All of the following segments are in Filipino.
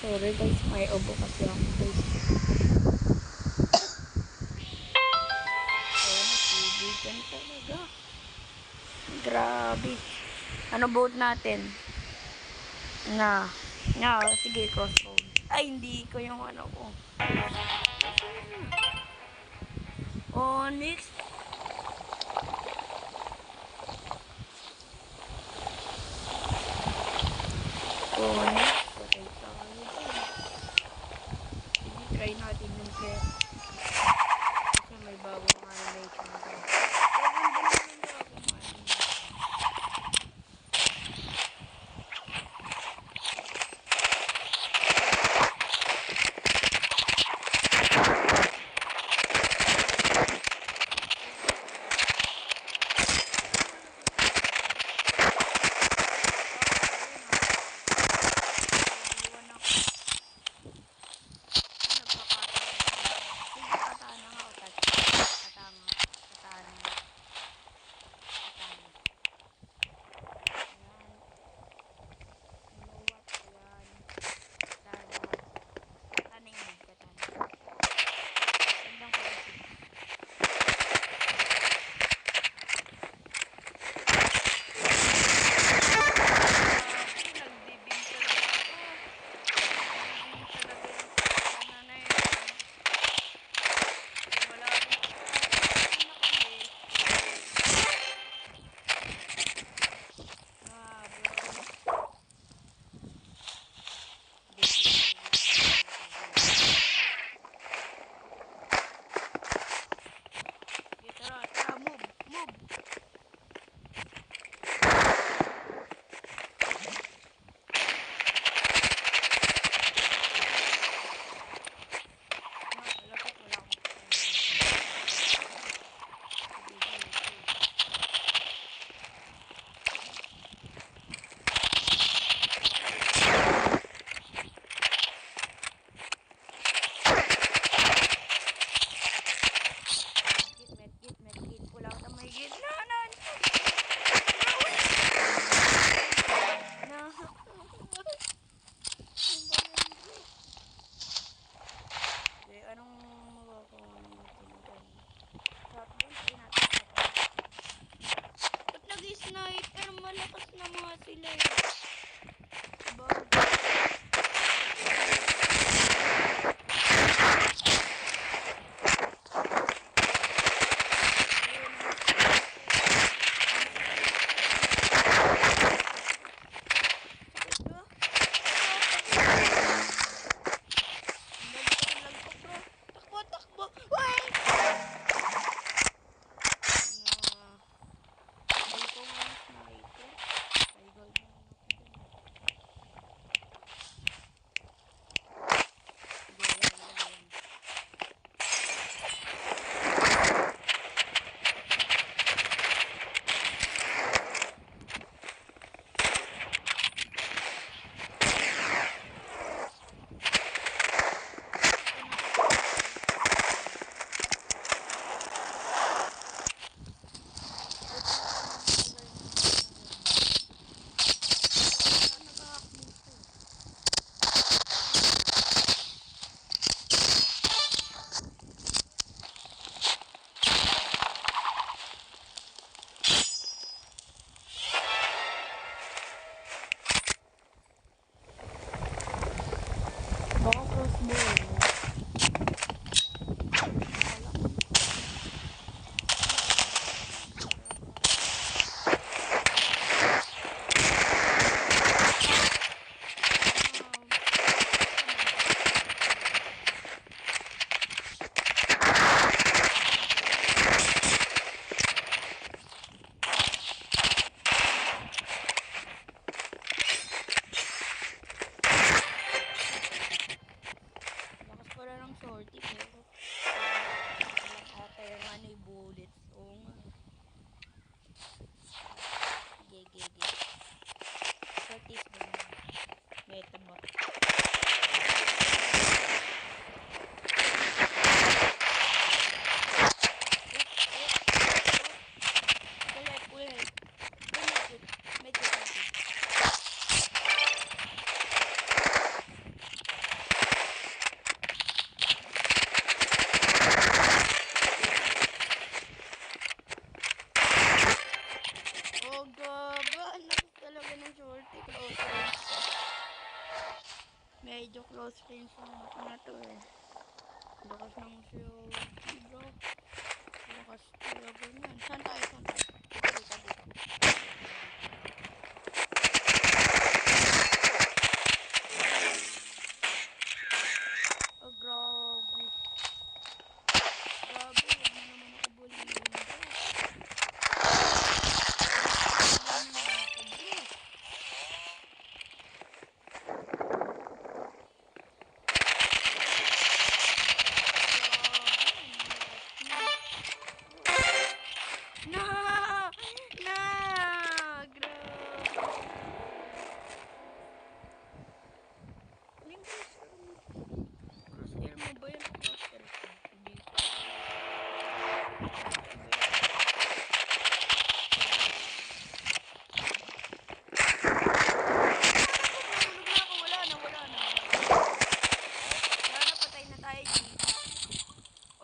Sorry guys, may ubo kasi ako guys. Ayun, nagbibigan talaga. Grabe. Ano boat natin? Sige, crossroad. Ay, hindi ko yung ano ko. Onyx. Onyx. Okay tayo. Sige, try natin yung clear. Kasi may bagong animation ko. Sniper, malakas na mga sila eh. Baka crossbow. Sorty pero walang ata yung ano yung bullets. Oo nga. Gege. Sorties ba yun? Meta ba? Ulit. Medyo.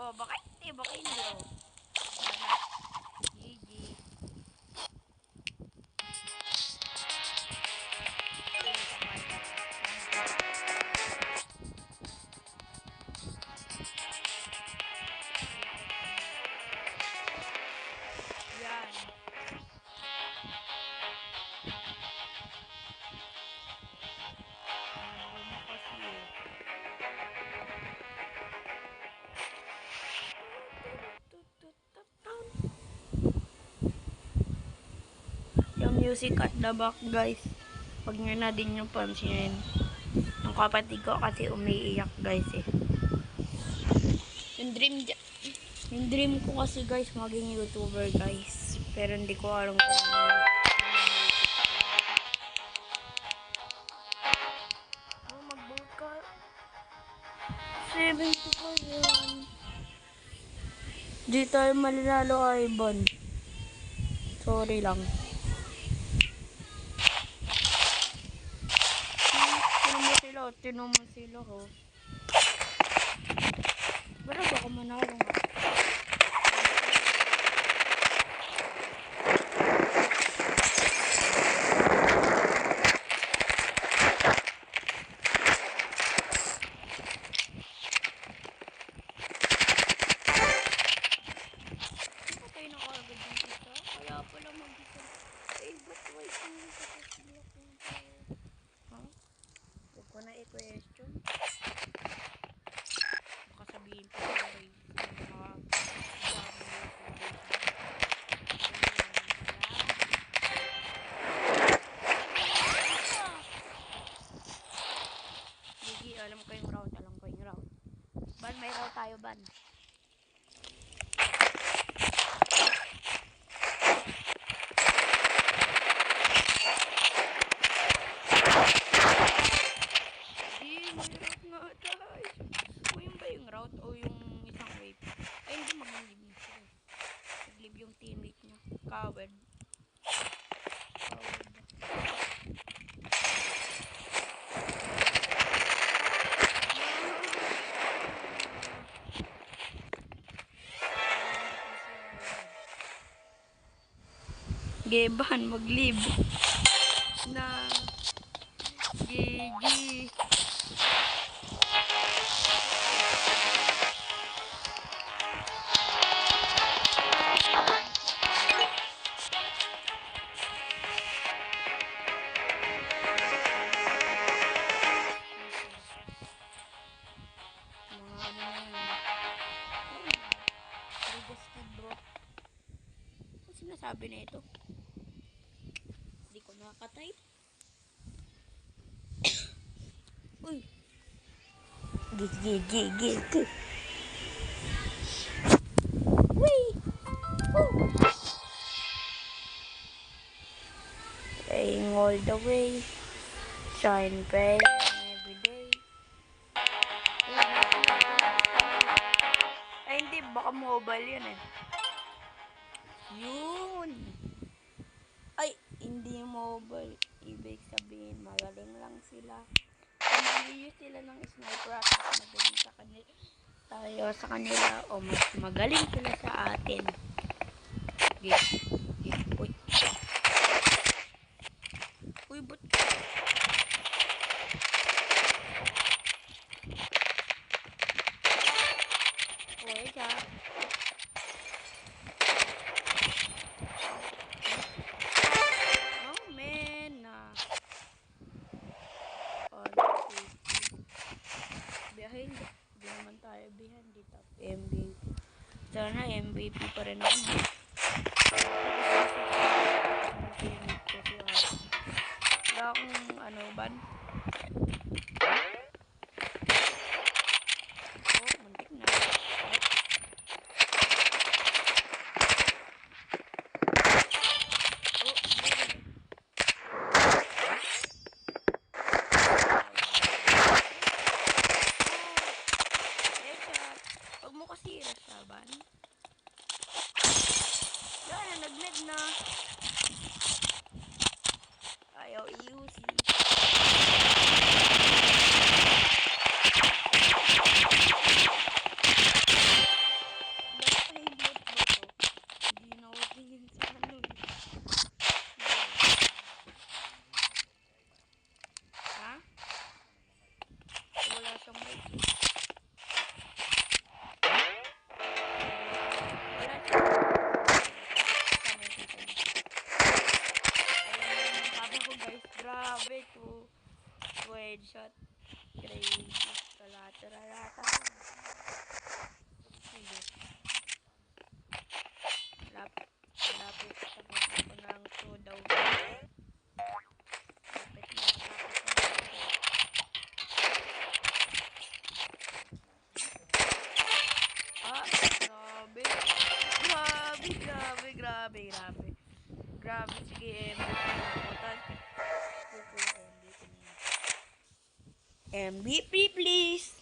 Oh, baka hindi, baka hindi. Oh. GG. Yan. Ano kasi eh. Yung music at the back, guys. Pag nyo na din yung pansinin. Yung kapatid ko kasi umiiyak, guys eh. Yung dream ko kasi, guys, maging YouTuber, guys. Pero hindi ko alam kung mag-vote ka. 70 yan. Di tayo malalalo, Ivan. Sorry lang. Tinan mo sila, ho. Pero baka manalo nga. Patay na kagad yung isa. Kaya pala mag-isa. Eh, ba't white yung isa sa sila kung ha? Huwag ko na i-question. Baka sabihin pa ko rin mga Gigi, alam ko yung route. Ban, may route tayo, Ban. Route o yung isang wave. Ay, hindi mag-leave na siya. Mag-leave yung teammate niya. Coward. Geban, mag-leave. Na. GG. Sinasabi na ito. Hindi ko nakaka-type. Uy. Gig. Uy. Playing all the way. Shine bright every day. Ay, hindi. Baka mobile yun eh. Yun. Ay, hindi mobile. Ibig sabihin, magaling lang sila. Kung mag-use sila ng sniper at mas magaling sa kanila, tayo sa kanila, o mas magaling sila sa atin. Uy. Uy, ba't? Uy, siya. Biyahin. Hindi naman tayo biyahin dito. MVP. Sana MVP pa rin ako. Wala akong ano, ban. Oh, muntik na. Na ayaw iusin. What? Crazy. Kalata-ralata. Lapit tapos ako ng soda. Lapit na grabe. Grabe. Grabe, sige, MVP, MVP please.